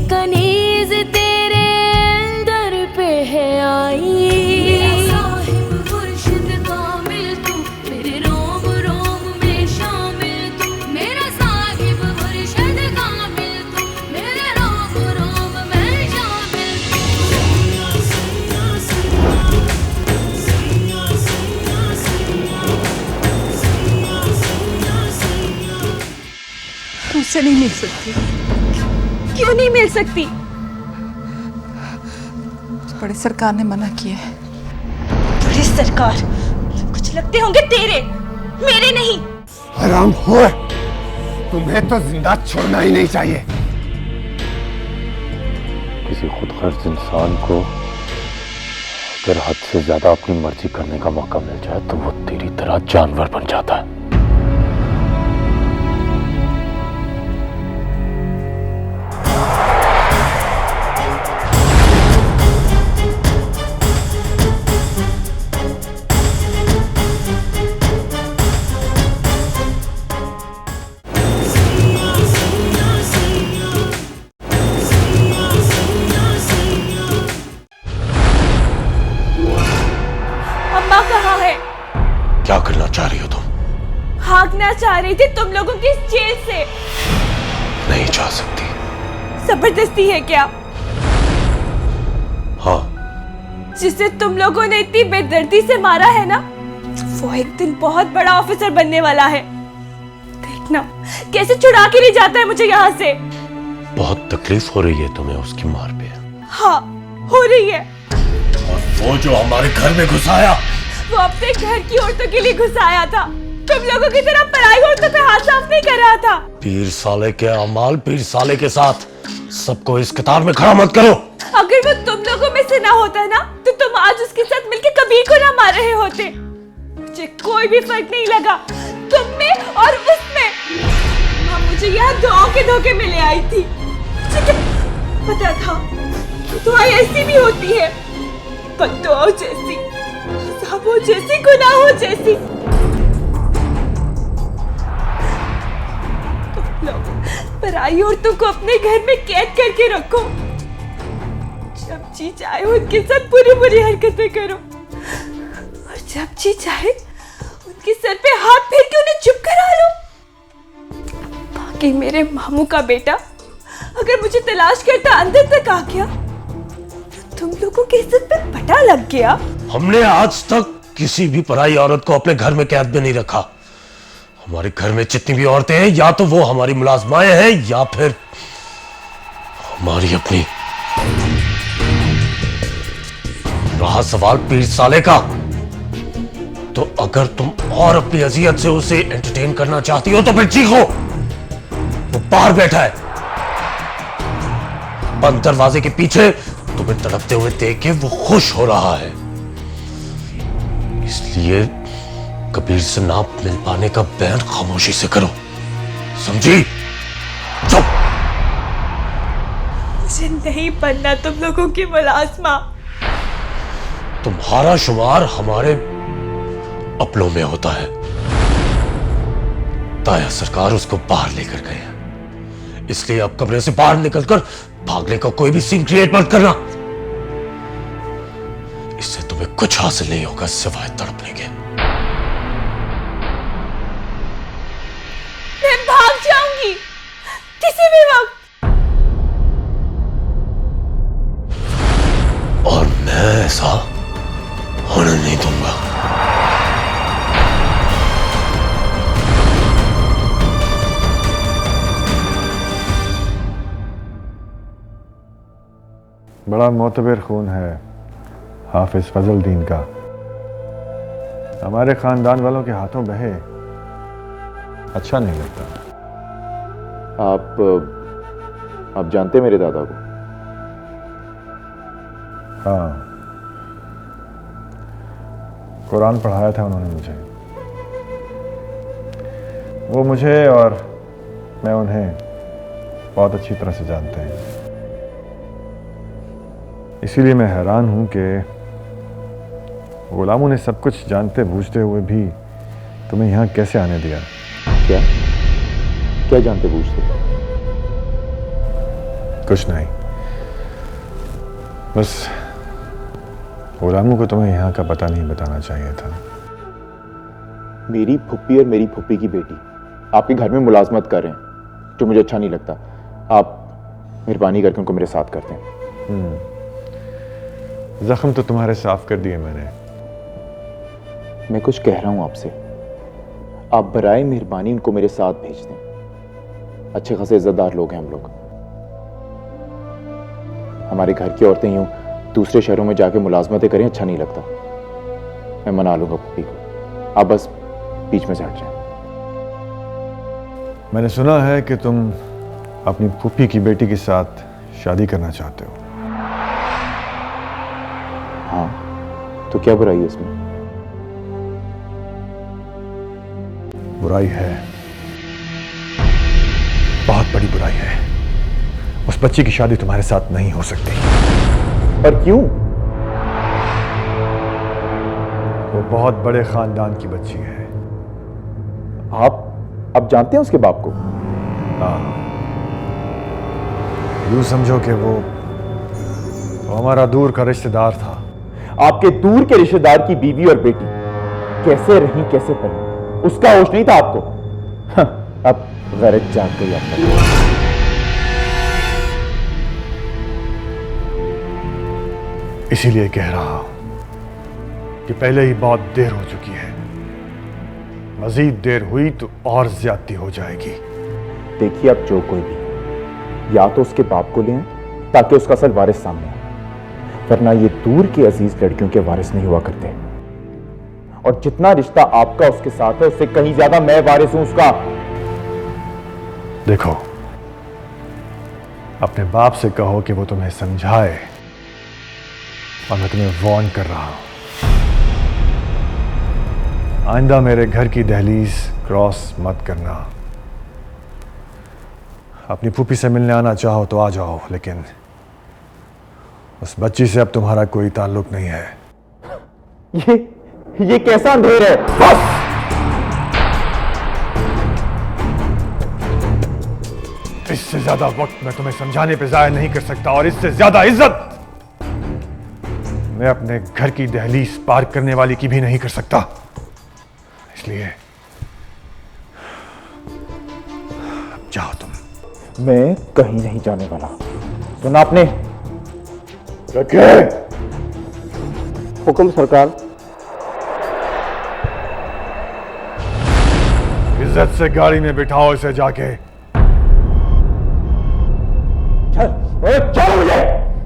कनीज तेरे दर पे है आई। तुमसे नहीं मिल सकती। क्यों नहीं मिल सकती? बड़ी सरकार ने मना किया है। बड़ी सरकार? कुछ लगते होंगे तेरे, मेरे नहीं। हराम हो, तुम्हें तो जिंदा छोड़ना ही नहीं चाहिए। किसी खुदगर्ज इंसान को अगर हद से ज्यादा अपनी मर्जी करने का मौका मिल जाए तो वो तेरी तरह जानवर बन जाता है। क्या करना चाह रही हो तुम? भागना चाह रही थी तुम लोगों की इस जेल से। नहीं जा सकती। जबरदस्ती है क्या? हाँ। जिसे तुम लोगों ने इतनी बेदर्दी से मारा है ना, वो एक दिन बहुत बड़ा ऑफिसर बनने वाला है। देखना कैसे छुड़ा के ले जाता है मुझे यहाँ से। बहुत तकलीफ हो रही है तुम्हें उसकी मार पे? हाँ हो रही है। और वो जो हमारे घर में घुस आया, वो अपने घर की औरतों के लिए घुस आया था। तुम लोगों की तरह पराई औरतों पे हाथ साफ नहीं कर रहा था। पीर साले के अमाल पीर साले के साथ। सबको इस कतार में खड़ा मत करो। अगर वो तुम लोगों में से ना होता ना तो तुम आज उसके साथ मिलकर कबीर को ना मार रहे होते। मुझे कोई भी फर्क नहीं लगा तुम में और उसमें। माँ मुझे यहाँ दुआओं के धोखे में ले आई थी। मुझे क्या पता था दुआएं ऐसी भी होती है, बद्दुआओं जैसी, अज़ाबों जैसी, गुनाहों जैसी। तुम लोग पराई औरतों को अपने घर में कैद करके रखो, जब जी चाहे उनके साथ बुरी बुरी हरकतें करो, और जब जी चाहे उनके सर पे हाथ फेर के उन्हें चुप करा लो। बाकी मेरे मामू का बेटा अगर मुझे तलाश करता अंदर तक आ गया तो तुम लोगों के इज्जत पे पटा लग गया। हमने आज तक किसी भी पराई औरत को अपने घर में कैद में नहीं रखा। हमारे घर में जितनी भी औरतें हैं या तो वो हमारी मुलाजमाएं हैं या फिर हमारी अपनी। रहा सवाल पीर साले का, तो अगर तुम और अपनी अजियत से उसे एंटरटेन करना चाहती हो तो फिर चीखो। वो बाहर बैठा है बंद दरवाजे के पीछे, तुम्हें तड़पते हुए देख के वो खुश हो रहा है। इसलिए कबीर से ना मिल पाने का बयान खामोशी से करो, समझी? चुप। मुझे नहीं बनना तुम लोगों की मुलाजमा। तुम्हारा शुमार हमारे अपनों में होता है। ताया सरकार उसको बाहर लेकर गए हैं, इसलिए अब कमरे से बाहर निकलकर भागने का कोई भी सीन क्रिएट मत करना। इससे तुम्हें कुछ हासिल नहीं होगा सिवाय तड़पने के। मैं भाग जाऊंगी किसी भी वक्त, और मैं ऐसा होने नहीं दूंगा। बड़ा मोतबर खून है हाफिज फजल दीन का। हमारे खानदान वालों के हाथों बहे अच्छा नहीं लगता। आप जानते मेरे दादा को? हाँ, कुरान पढ़ाया था उन्होंने मुझे। वो मुझे और मैं उन्हें बहुत अच्छी तरह से जानते हैं। इसीलिए मैं हैरान हूं कि गुलामों ने सब कुछ जानते बूझते हुए भी तुम्हें यहाँ कैसे आने दिया। क्या क्या जानते बूझते? कुछ नहीं, बस गुलामों को तुम्हें यहाँ का पता नहीं बताना चाहिए था। मेरी फुप्पी और मेरी फुप्पी की बेटी आपके घर में मुलाजमत कर रहे हैं, जो मुझे अच्छा नहीं लगता। आप मेहरबानी करके उनको मेरे साथ कर दें। जख्म तो तुम्हारे साफ कर दिए मैंने। मैं कुछ कह रहा हूं आपसे, आप बराए मेहरबानी उनको मेरे साथ भेज दें। अच्छे खासे इज्जतदार लोग हैं हम लोग। हमारे घर की औरतें यूं दूसरे शहरों में जाके मुलाजमतें करें, अच्छा नहीं लगता। मैं मना लूंगा पुप्पी को, आप बस बीच में से हट जाएं। मैंने सुना है कि तुम अपनी फूफी की बेटी के साथ शादी करना चाहते हो। हाँ, तो क्या बुराई है इसमें? बुराई है, बहुत बड़ी बुराई है। उस बच्ची की शादी तुम्हारे साथ नहीं हो सकती। पर क्यों? वो बहुत बड़े खानदान की बच्ची है। आप जानते हैं उसके बाप को? हाँ, यूं समझो कि वो हमारा दूर का रिश्तेदार था। आपके दूर के रिश्तेदार की बीवी और बेटी कैसे रही, कैसे पली, उसका होश नहीं था आपको। अब गैरत जाग गई आपको। इसीलिए कह रहा हूं कि पहले ही बहुत देर हो चुकी है। मजीद देर हुई तो और ज्यादती हो जाएगी। देखिए, अब जो कोई भी, या तो उसके बाप को ले आए ताकि उसका असल वारिस सामने आए, वरना ये दूर की अजीज लड़कियों के वारिस नहीं हुआ करते। और जितना रिश्ता आपका उसके साथ है, उससे कहीं ज्यादा मैं वारिस हूं उसका। देखो, अपने बाप से कहो कि वो तुम्हें समझाए, और मैं तुम्हें वार्न कर रहा हूं, आइंदा मेरे घर की दहलीज क्रॉस मत करना। अपनी फूफी से मिलने आना चाहो तो आ जाओ, लेकिन उस बच्ची से अब तुम्हारा कोई ताल्लुक नहीं है। ये कैसा अंधेर है? बस! इससे ज्यादा वक्त मैं तुम्हें समझाने पे जाया नहीं कर सकता, और इससे ज्यादा इज्जत मैं अपने घर की दहलीज पार करने वाली की भी नहीं कर सकता। इसलिए जाओ तुम। मैं कहीं नहीं जाने वाला। सुना आपने? हुक्म सरकार। इज्जत से गाड़ी में बिठाओ इसे जाके। चलो मुझे,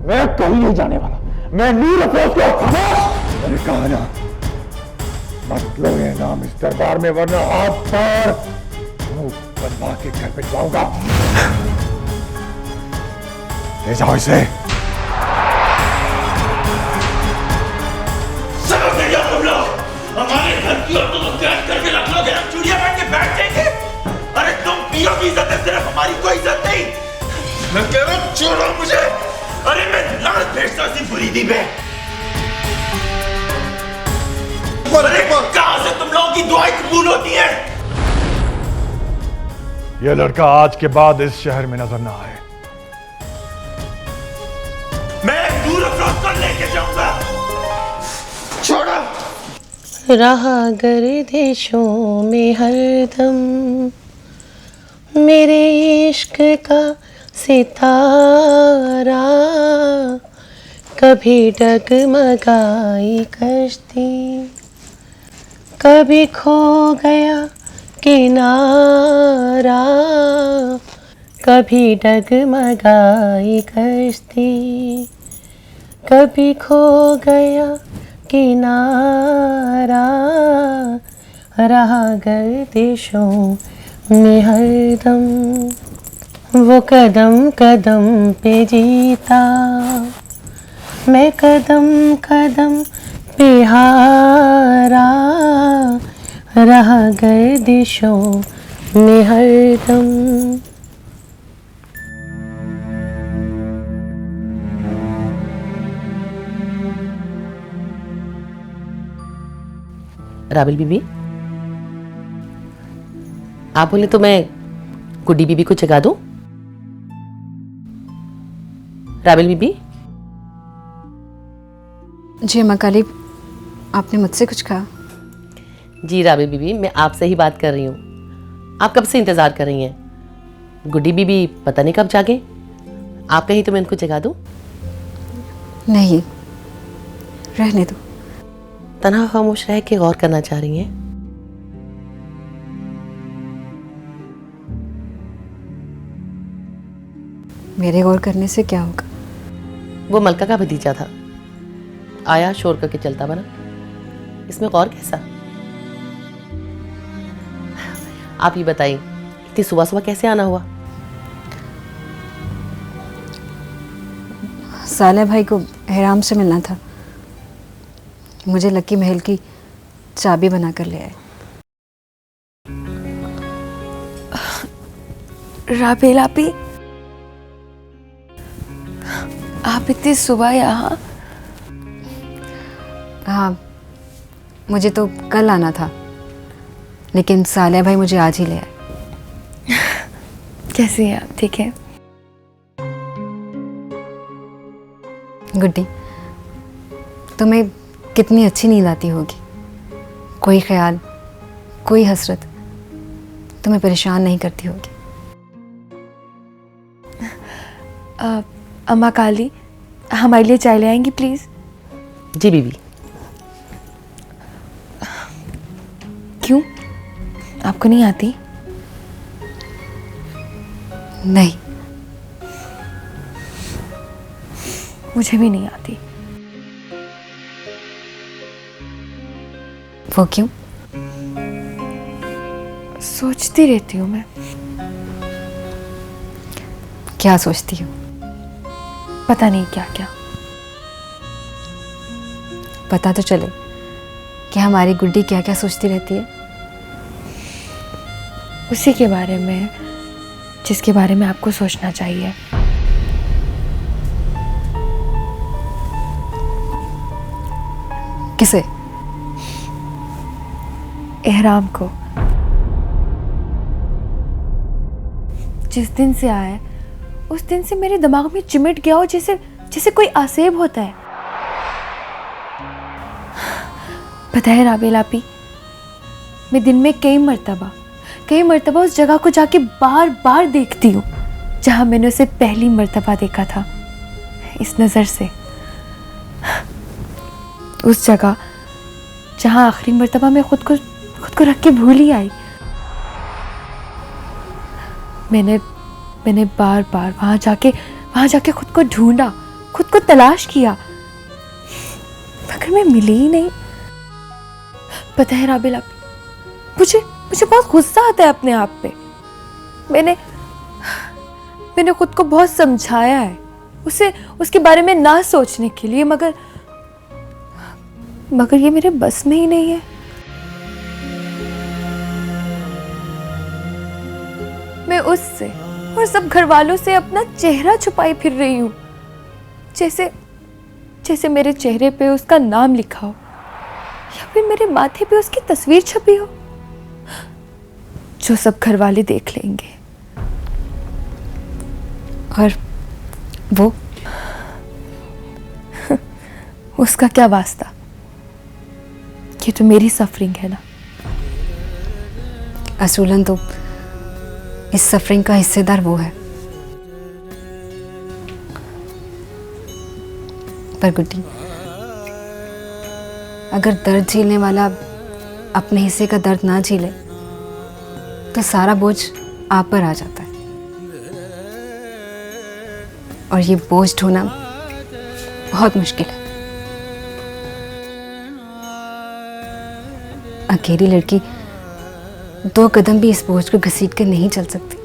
मैं कहीं नहीं जाने वाला। मैं नूर अफरोज को मैंने कहा ना, मत लो ये नाम इस दरबार में, वरना हाथ पर मुंह बनवा के घर पे जाऊंगा। ले जाओ इसे। समझ नहीं आओ तुम लोग, हमारे घर की औरतों को कैद करके रख लोगे, चूड़ियां पहन के बैठ जाएंगे। अरे तुम पियो की इज्जत है, सिर्फ हमारी कोई इज्जत नहीं। मैं कह रहा हूं छोड़ो मुझे। अरे मैं लाल भेजता सी बुरीदी में। अरे कहां से तुम लोगों की दुआएं कबूल होती हैं? यह लड़का आज के बाद इस शहर में नजर ना आए। मैं दूर अफरोज को लेके जाऊंगा। छोड़ो। रहा गर्दिशों में हरदम मेरे इश्क का सितारा, कभी डगमगाई कश्ती, कभी खो गया किनारा, कभी डगमगाई कश्ती, कभी खो गया किनारा, रहा गर्दिशों में हरदम। वो कदम कदम पे जीता, मैं कदम कदम पे हारा, रहा गर्दिशों में हरदम। राबिल बीबी, आप बोले तो मैं गुड्डी बीबी को जगा दूं? राबिल बीबी, जी अम्मा काली, आपने मुझसे कुछ कहा? जी राबिल बीबी, मैं आपसे ही बात कर रही हूँ। आप कब से इंतज़ार कर रही हैं? गुड्डी बीबी पता नहीं कब जागे। आप कहीं तो मैं इनको जगा दूँ? नहीं, रहने दो। तन्हा खामोश रह के गौर करना चाह रही हैं। मेरे गौर करने से क्या होगा? वो मलका का भतीजा था, आया शोर करके चलता बना, इसमें गौर कैसा? आप ये बताइए, इतनी सुबह सुबह कैसे आना हुआ? साले भाई को एहराम से मिलना था, मुझे लकी महल की चाबी बना कर ले आए। राबेल आपी, आप इतनी सुबह यहाँ? हाँ, मुझे तो कल आना था, लेकिन साले भाई मुझे आज ही ले आए। कैसे हैं आप? ठीक है? गुड्डी, तुम्हें कितनी अच्छी नींद आती होगी। कोई ख्याल, कोई हसरत तुम्हें परेशान नहीं करती होगी। अम्मा काली, हमारे लिए चाय ले आएंगी प्लीज? जी बीबी। क्यों, आपको नहीं आती? नहीं, मुझे भी नहीं आती। वो क्यों? सोचती रहती हूँ मैं। क्या सोचती हो? पता नहीं क्या क्या। पता तो चले कि हमारी गुड्डी क्या क्या सोचती रहती है। उसी के बारे में जिसके बारे में आपको सोचना चाहिए। किसे? एहराम को। जिस दिन से आया है, उस दिन से मेरे दिमाग में चिमट गया हो जैसे जैसे कोई आसेब होता है। पता है राबेल आपी, मैं दिन में कई मर्तबा उस जगह को जाके बार बार देखती हूँ जहाँ मैंने उसे पहली मर्तबा देखा था, इस नज़र से। उस जगह जहाँ आखिरी मर्तबा मैं खुद को रख के भूल ही आई। मैंने बार बार वहाँ जाके खुद को ढूंढा, खुद को तलाश किया, मगर मैं मिली ही नहीं। पता है राबिल आप, मुझे बहुत गुस्सा आता है अपने आप पे। मैंने खुद को बहुत समझाया है उसके बारे में ना सोचने के लिए, मगर ये मेरे बस में ही नहीं है। मैं उससे और सब घर वालों से अपना चेहरा छुपाई फिर रही हूँ, जैसे मेरे चेहरे पे उसका नाम लिखा हो या फिर मेरे माथे पे उसकी तस्वीर छपी हो, जो सब घर वाले देख लेंगे। और वो उसका क्या वास्ता, ये तो मेरी सफरिंग है ना। असूलन तो इस सफरिंग का हिस्सेदार वो है। पर गुड्डी, अगर दर्द झेलने वाला अपने हिस्से का दर्द ना झेले तो सारा बोझ आप पर आ जाता है, और ये बोझ ढोना बहुत मुश्किल है। अकेली लड़की 2 कदम भी इस बोझ को घसीट कर नहीं चल सकती।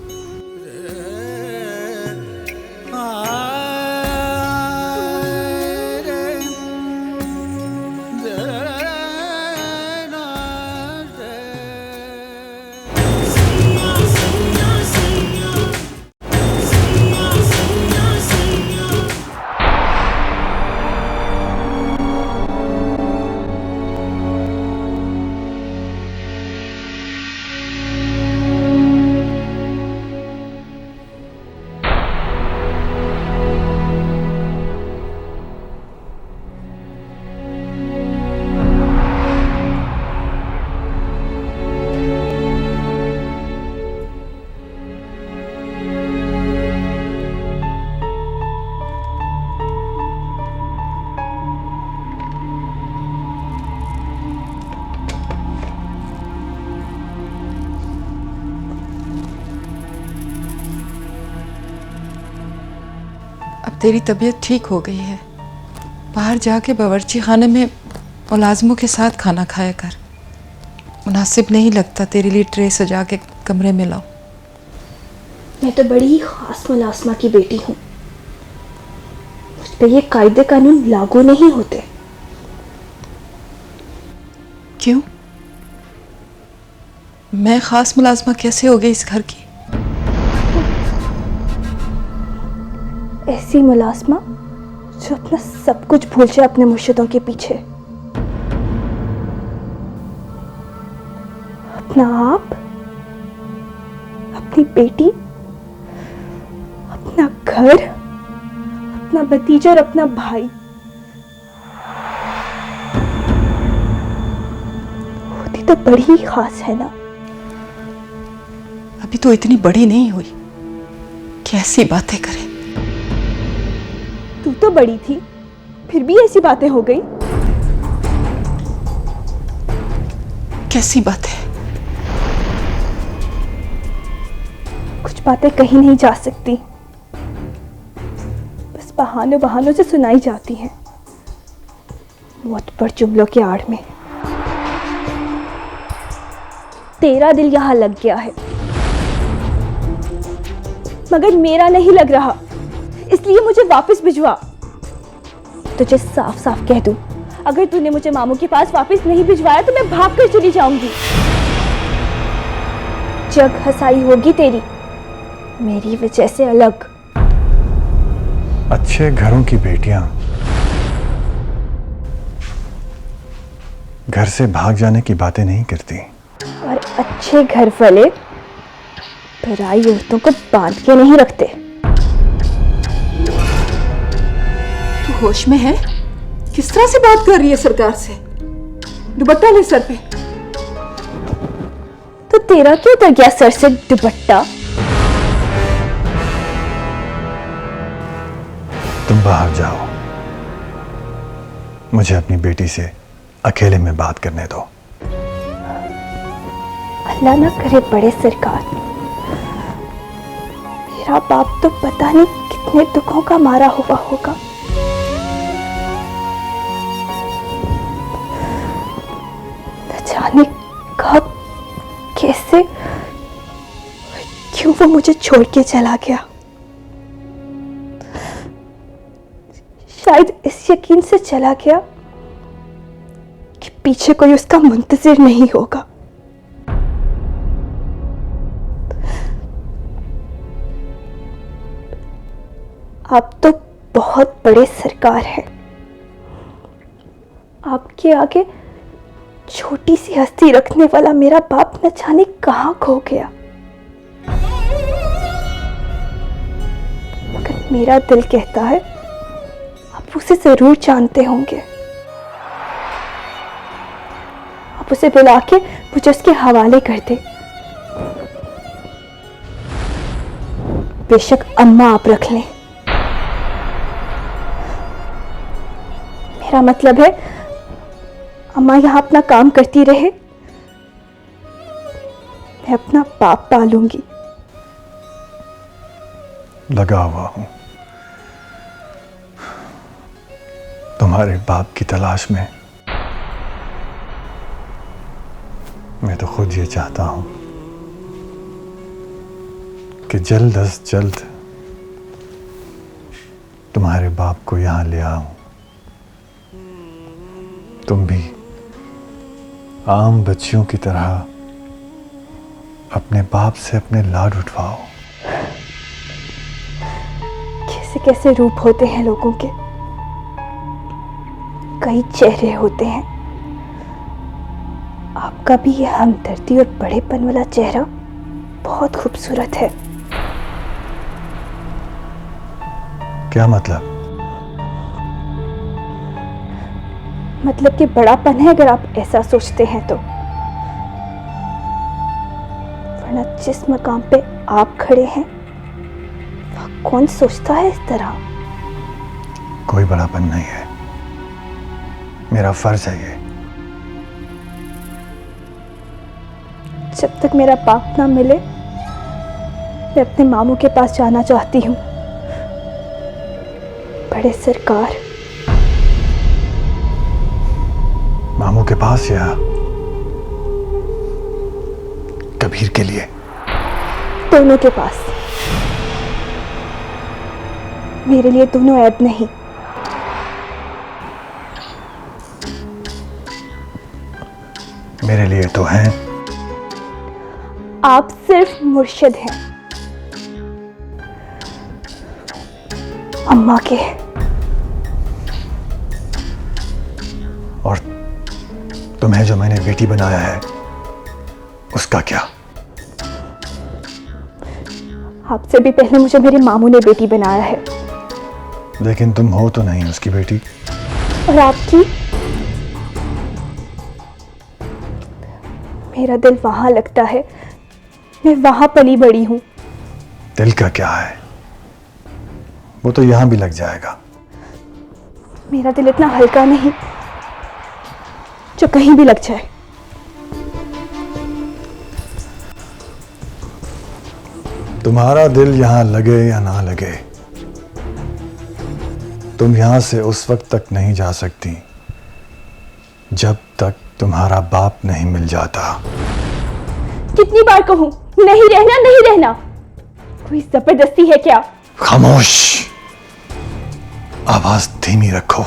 अब तेरी तबीयत ठीक हो गई है, बाहर जाके बावर्ची खाने में मुलाजमों के साथ खाना खाया कर। मुनासिब नहीं लगता तेरे लिए ट्रे सजा के कमरे में लाऊं। मैं तो बड़ी ही खास मुलाजमा की बेटी हूँ, मुझ पे ये कायदे कानून लागू नहीं होते। क्यों? मैं खास मुलाजमा कैसे हो गई इस घर की? ऐसी मुलाजमा जो अपना सब कुछ भूल जाए अपने मुर्शिदों के पीछे। अपना आप, अपनी बेटी, अपना घर, अपना भतीजा और अपना भाई। होती तो बड़ी ही खास है ना। अभी तो इतनी बड़ी नहीं हुई कि ऐसी बातें करे। तू तो बड़ी थी, फिर भी ऐसी बातें हो गई। कैसी बातें? कुछ बातें कहीं नहीं जा सकती, बस बहानों बहानों से सुनाई जाती हैं, मोहतबर जुमलों के आड़ में। तेरा दिल यहां लग गया है, मगर मेरा नहीं लग रहा, इसलिए मुझे वापस भिजवा। तुझे साफ साफ कह दूं, अगर तूने मुझे मामू के पास वापस नहीं भिजवाया तो मैं भाग कर चली जाऊंगी। जग हंसाई होगी तेरी, मेरी वजह से अलग। अच्छे घरों की बेटियां घर से भाग जाने की बातें नहीं करती, और अच्छे घर वाले पराई औरतों को बांध के नहीं रखते। तू होश में है? किस तरह से बात कर रही है सरकार से? दुपट्टा ले सर पे। तो तेरा क्यों उतर गया सर से दुपट्टा? तुम बाहर जाओ, मुझे अपनी बेटी से अकेले में बात करने दो। अल्लाह ना करे बड़े सरकार, मेरा बाप तो पता नहीं कितने दुखों का मारा हुआ होगा। न जाने कब, कैसे, क्यों वो मुझे छोड़ के चला गया। शायद इस यकीन से चला गया कि पीछे कोई उसका मुंतजिर नहीं होगा। आप तो बहुत बड़े सरकार हैं, आपके आगे छोटी सी हस्ती रखने वाला मेरा बाप न जाने कहां खो गया। मगर मेरा दिल कहता है आप उसे जरूर जानते होंगे। आप उसे बुला के मुझे उसके हवाले कर दे। बेशक अम्मा आप रख लें, मेरा मतलब है अम्मा यहां अपना काम करती रहे, मैं अपना बाप पालूंगी। लगा हुआ हूं तुम्हारे बाप की तलाश में। मैं तो खुद ये चाहता हूं कि जल्द अज जल्द तुम्हारे बाप को यहां ले आऊं। तुम भी आम बच्चियों की तरह अपने बाप से अपने लाड उठवाओ। कैसे कैसे रूप होते हैं लोगों के, कई चेहरे होते हैं। आपका भी ये हमदर्दी और बड़ेपन वाला चेहरा बहुत खूबसूरत है। क्या मतलब? मतलब कि बड़ापन है अगर आप ऐसा सोचते हैं तो, वरना जिस मकाम पे आप खड़े हैं वह कौन सोचता है इस तरह? कोई बड़ापन नहीं है, मेरा फर्ज है ये। जब तक मेरा बाप ना मिले मैं अपने मामू के पास जाना चाहती हूँ। बड़े सरकार। मामू के पास या कबीर के लिए? दोनों के पास। मेरे लिए दोनों ऐब नहीं। मेरे लिए तो हैं। आप सिर्फ मुर्शिद हैं अम्मा के। और तुम्हें जो मैंने बेटी बनाया है उसका क्या? आपसे भी पहले मुझे मेरे मामू ने बेटी बनाया है। लेकिन तुम हो तो नहीं उसकी बेटी। और आपकी? मेरा दिल वहां लगता है, मैं वहां पली बड़ी हूं। दिल का क्या है, वो तो यहां भी लग जाएगा। मेरा दिल इतना हल्का नहीं जो कहीं भी लग जाए। तुम्हारा दिल यहां लगे या ना लगे, तुम यहां से उस वक्त तक नहीं जा सकती जब तक तुम्हारा बाप नहीं मिल जाता। कितनी बार कहूं, नहीं रहना नहीं रहना। कोई जबरदस्ती है क्या? खामोश, आवाज धीमी रखो।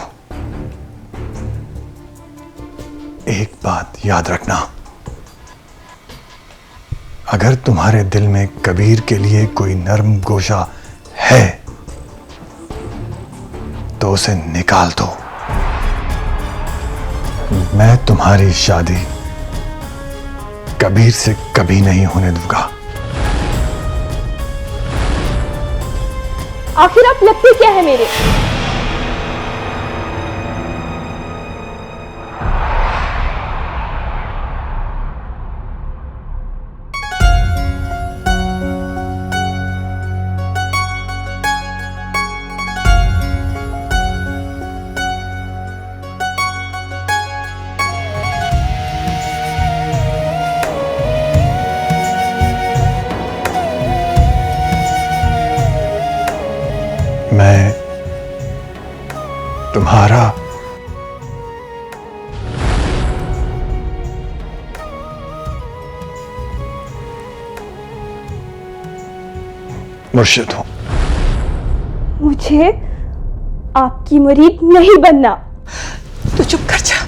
एक बात याद रखना, अगर तुम्हारे दिल में कबीर के लिए कोई नर्म गोशा है तो उसे निकाल दो। मैं तुम्हारी शादी कबीर से कभी नहीं होने दूंगा। आखिर आप लगते क्या है मेरे? मैं तुम्हारा मुर्शिद हूं। मुझे आपकी मुरीद नहीं बनना। तो चुप कर जा।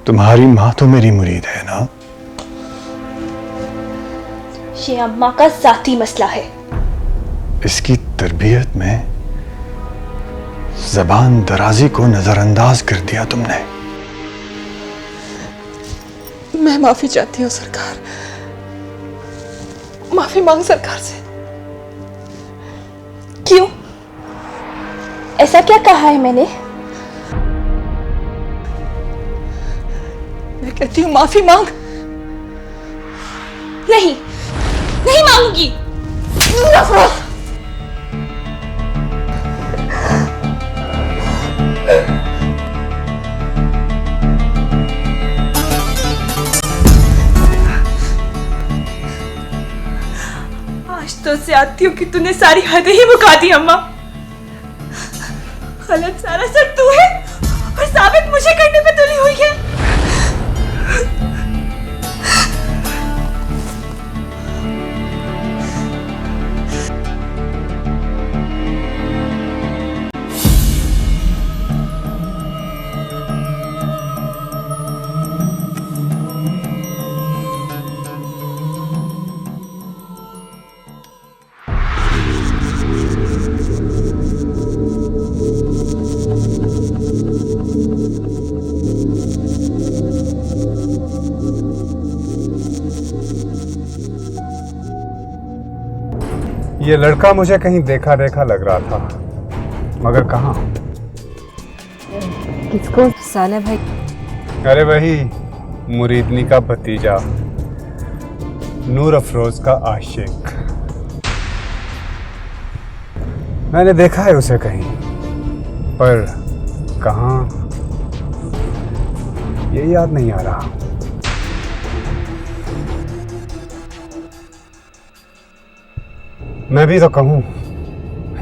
तुम्हारी मां तो मेरी मुरीद है ना? ये अम्मा का जाती मसला है। इसकी तरबियत में जबान दराजी को नजरअंदाज कर दिया तुमने। मैं माफी चाहती हूँ सरकार, माफी मांग सरकार से। क्यों? ऐसा क्या कहा है मैंने? मैं कहती हूँ माफी मांग। नहीं, नहीं मांगूंगी। आज तो ज्यादती हूँ कि तूने सारी हदें ही मुका दी अम्मा। गलत सारा सब तू है और साबित मुझे करने पे तुली हुई है। ये लड़का मुझे कहीं देखा देखा लग रहा था, मगर कहाँ? किसको? साले भाई। अरे वही मुरीदनी का भतीजा, नूर अफरोज का आशिक। मैंने देखा है उसे कहीं, पर कहाँ ये याद नहीं आ रहा। मैं भी तो कहूं,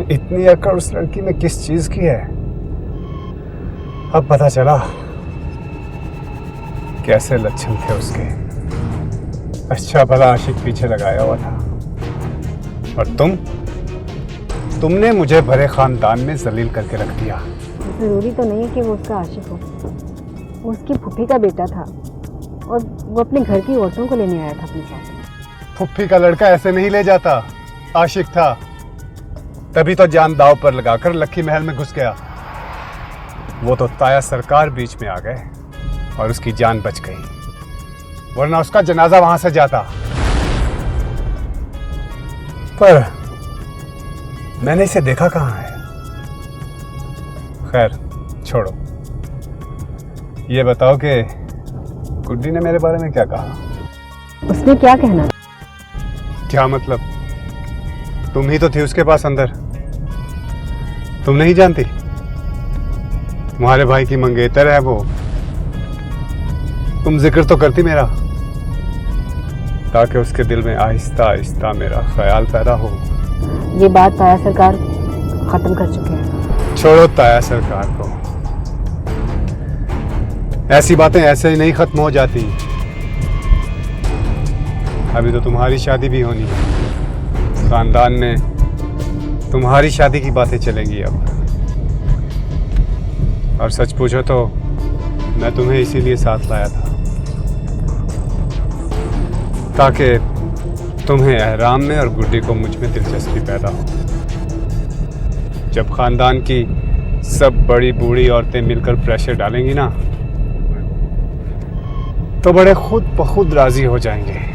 इतनी अकड़ उस लड़की में किस चीज की है। अब पता चला कैसे लक्षण थे उसके। अच्छा भला आशिक पीछे लगाया हुआ था, और तुमने मुझे भरे खानदान में जलील करके रख दिया। ज़रूरी तो नहीं है कि वो उसका आशिक हो। वो उसकी फूफी का बेटा था और वो अपने घर की औरतों को लेने आया था अपने साथ। फुफ्फी का लड़का ऐसे नहीं ले जाता, आशिक था। तभी तो जान दाव पर लगाकर लक्की महल में घुस गया। वो तो ताया सरकार बीच में आ गए और उसकी जान बच गई, वरना उसका जनाजा वहां से जाता। पर मैंने इसे देखा कहां है। खैर छोड़ो, ये बताओ कि गुड्डी ने मेरे बारे में क्या कहा। उसने क्या कहना? क्या मतलब? तुम ही तो थी उसके पास अंदर, तुम नहीं जानती? तुम्हारे भाई की मंगेतर है वो। तुम जिक्र तो करती मेरा, ताकि उसके दिल में आहिस्ता आहिस्ता मेरा ख्याल पैदा हो। ये बात ताया सरकार खत्म कर चुके हैं। छोड़ो ताया सरकार को, ऐसी बातें ऐसे ही नहीं खत्म हो जाती। अभी तो तुम्हारी शादी भी होनी है, खानदान में तुम्हारी शादी की बातें चलेंगी अब। और सच पूछो तो मैं तुम्हें इसीलिए साथ लाया था, ताकि तुम्हें एहराम में और गुड्डी को मुझ में दिलचस्पी पैदा हो। जब खानदान की सब बड़ी बूढ़ी औरतें मिलकर प्रेशर डालेंगी ना, तो बड़े खुद ब खुद राजी हो जाएंगे।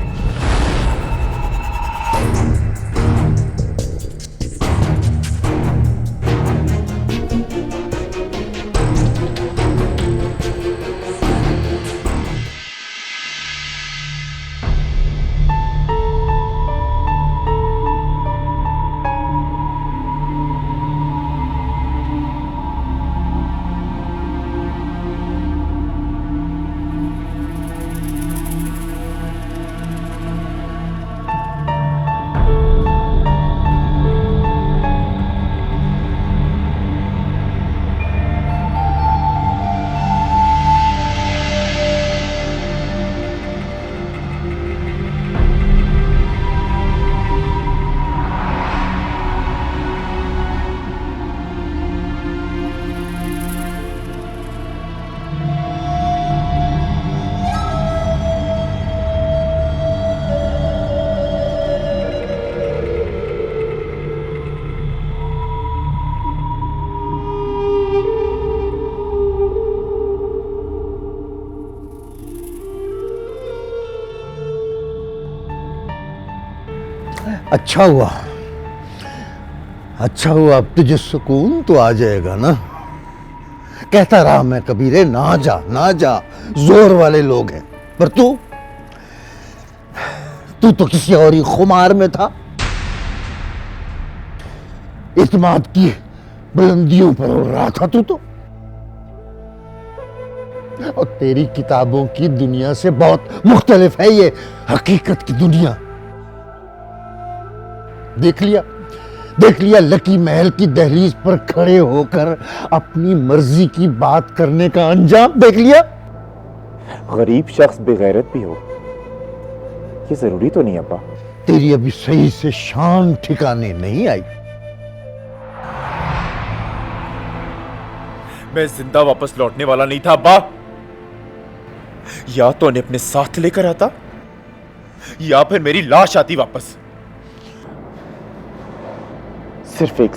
अच्छा हुआ अब तुझे सुकून तो आ जाएगा ना। कहता रहा मैं कबीरे, ना जा, जोर वाले लोग हैं। पर तू तो किसी और ही खुमार में था। इत्मीनान की बुलंदियों पर उड़ रहा था तू तो। और तेरी किताबों की दुनिया से बहुत मुख्तलिफ है ये हकीकत की दुनिया। देख लिया लकी महल की दहलीज पर खड़े होकर अपनी मर्जी की बात करने का अंजाम देख लिया। गरीब शख्स बेगैरत भी हो, ये जरूरी तो नहीं अब्बा। तेरी अभी सही से शान ठिकाने नहीं आई। मैं जिंदा वापस लौटने वाला नहीं था अब्बा। या तो उन्हें अपने साथ लेकर आता या फिर मेरी लाश आती वापस। सिर्फ एक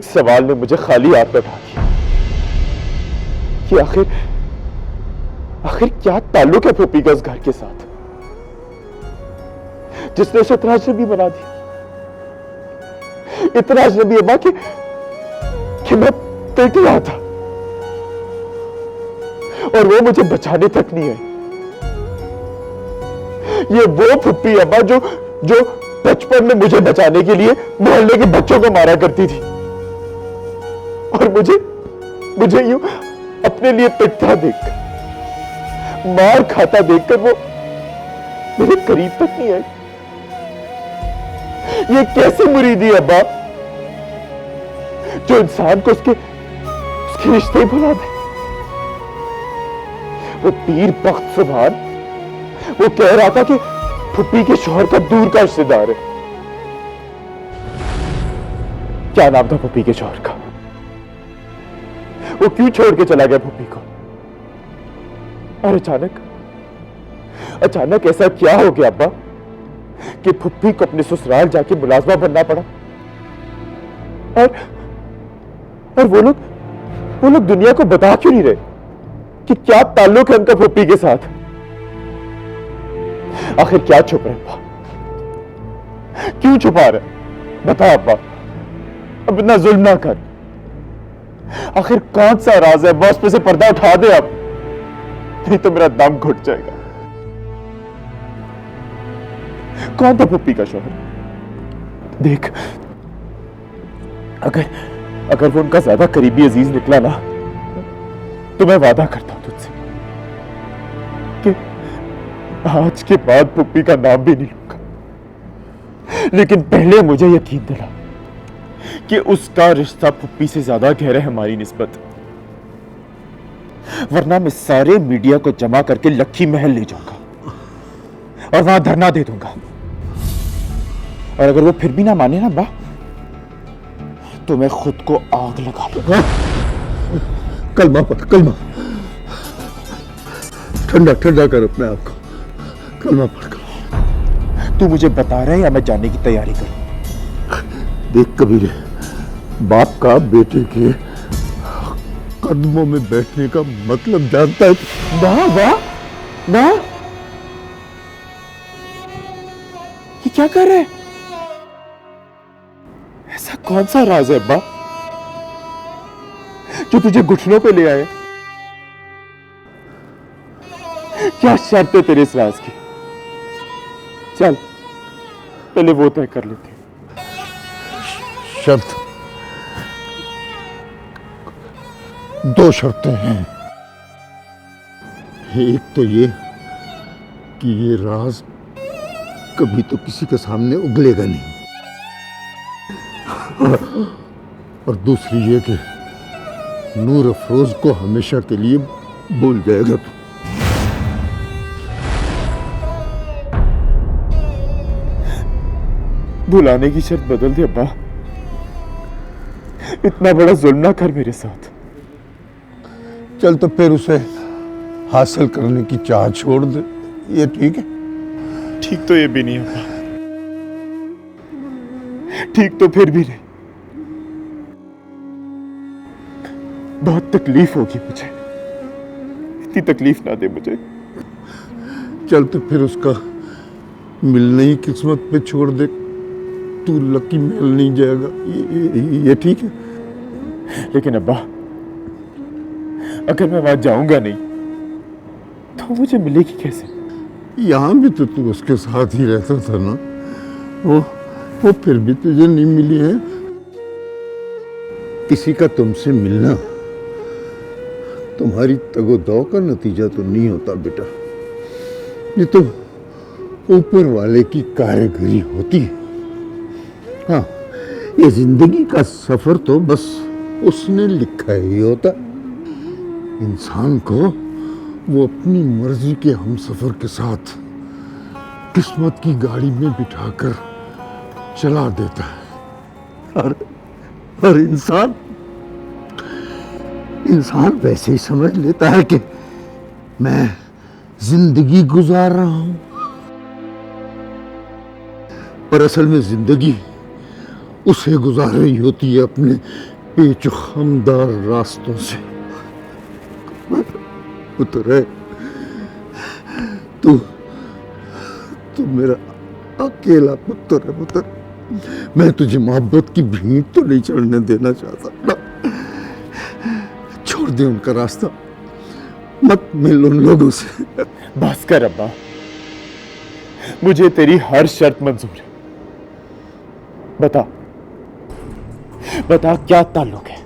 सवाल ने मुझे खाली हाथ बैठा दिया कि आखिर क्या ताल्लुक है फूफी का उस घर के साथ, जिसने उसे इतना अजनबी बना दिया। इतना अजनबी अब्बा कि मैं पिट रहा था और वो मुझे बचाने तक नहीं आई। ये वो फूफी अब्बा जो बचपन में मुझे बचाने के लिए मोहल्ले के बच्चों को मारा करती थी, और मुझे यूं अपने लिए पिटता देखकर, मार खाता देखकर वो मेरे करीब तक नहीं आई। ये कैसी मुरीदी है अब्बा, जो इंसान को उसके रिश्ते ही भुला दे। वो पीर बख्त सुभान वो कह रहा था कि फुप्पी के शौहर का दूर का रिश्तेदार है। क्या नाम था फुप्पी के शौहर का? वो क्यों छोड़ के चला गया फुप्पी को? और अचानक ऐसा क्या हो गया अब्बा कि फुप्पी को अपने ससुराल जाके मुलाजमा बनना पड़ा? और वो लोग दुनिया को बता क्यों नहीं रहे कि क्या ताल्लुक है उनका फुप्पी के साथ? आखिर क्या छुप रहे अब्बा? क्यों छुपा रहे? बता अब्बा, अब इतना जुल्म ना कर। आखिर कौन सा राज है बॉस पे से पर्दा उठा दे अब, नहीं तो मेरा दम घुट जाएगा। कौन था फुप्पी का शौहर? देख, अगर वो उनका ज्यादा करीबी अजीज निकला ना, तो मैं वादा करता हूं तुझसे कि आज के बाद फुप्पी का नाम भी नहीं लूंगा। लेकिन पहले मुझे यकीन दिला कि उसका रिश्ता फुप्पी से ज्यादा गहरा है हमारी निस्बत, वरना मैं सारे मीडिया को जमा करके लक्की महल ले जाऊंगा और वहां धरना दे दूंगा। और अगर वो फिर भी ना माने ना बा, तो मैं खुद को आग लगा लूंगा। कलमा पढ़, कलमा ठंडा ठंडा कर अपने आप को, कलमा पढ़ कर। तू मुझे बता रहा है या मैं जाने की तैयारी करूं? देख कबीरे, बाप का बेटे के कदमों में बैठने का मतलब जानता है? वाह वाह वाह, ये क्या कर रहे हैं? ऐसा कौन सा राज है अब्बा जो तुझे घुटनों पे ले आए? क्या शर्त है तेरे इस राज की? चल पहले वो तय कर लेते हैं। शर्त, दो शर्तें हैं। एक तो ये कि ये राज कभी तो किसी के सामने उगलेगा नहीं, और दूसरी ये कि नूर अफरोज को हमेशा के लिए भूल जाएगा तू। भुलाने की शर्त बदल दे अब्बा, इतना बड़ा जुल्म ना कर मेरे साथ। चल तो फिर उसे हासिल करने की चाह छोड़ दे, ये ठीक है? ठीक तो ये भी नहीं अब्बा, ठीक तो फिर भी नहीं। बहुत तकलीफ होगी मुझे, इतनी तकलीफ ना दे मुझे। चल तो फिर उसका मिलने ही किस्मत पे छोड़ दे, तू लकी महल नहीं जाएगा, ये ठीक है? लेकिन अब्बा, अगर मैं वहां जाऊंगा नहीं तो मुझे मिलेगी कैसे? यहाँ भी तो तू उसके साथ ही रहता था ना, वो फिर भी तुझे नहीं मिली है। किसी का तुमसे मिलना तुम्हारी तगोदौ का नतीजा तो नहीं होता बेटा, ये तो ऊपर वाले की कारीगरी होती है। हाँ, ये जिंदगी का सफर तो बस उसने लिखा ही होता। इंसान को वो अपनी मर्जी के हमसफर के साथ किस्मत की गाड़ी में बिठाकर चला देता है, और इंसान वैसे ही समझ लेता है कि मैं जिंदगी गुजार रहा हूं, पर असल में जिंदगी उसे गुजार रही होती है अपने पेचखमदार रास्तों से। पुत्र है तू मेरा अकेला पुत्र है पुत्र, मैं तुझे मोहब्बत की भीड़ तो नहीं चढ़ने देना चाहता ना। छोड़ दे उनका रास्ता, मत मिल उन लोगों से। बस कर अब्बा, मुझे तेरी हर शर्त मंजूर है। बता क्या ताल्लुक है,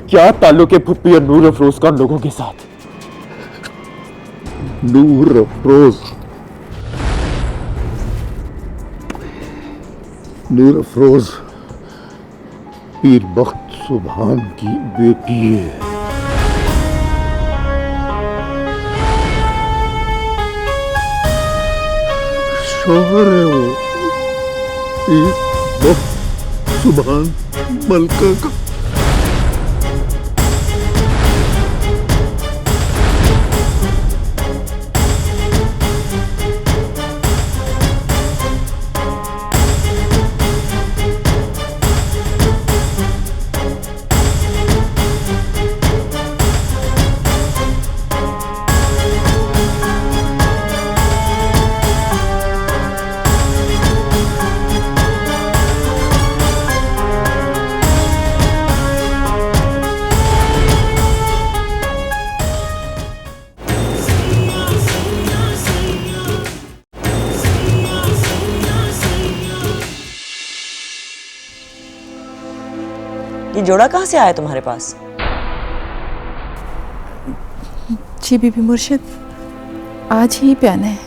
क्या ताल्लुक है फुप्पी और नूर अफरोज का उन लोगों के साथ? नूर अफरोज नूर अफरोज पीर बख्त सुभान की बेटी है। शौहर है वो पीर बख्त सुभान मलका का। ये जोड़ा कहाँ से आया तुम्हारे पास? जी बीबी मुर्शिद, आज ही पहने हैं।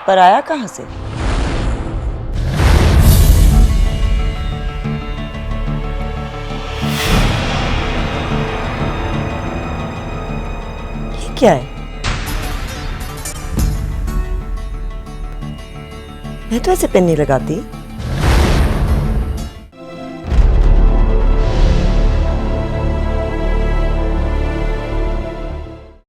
पर आया कहाँ से? ये क्या है? मैं तो ऐसे पेन नहीं लगाती।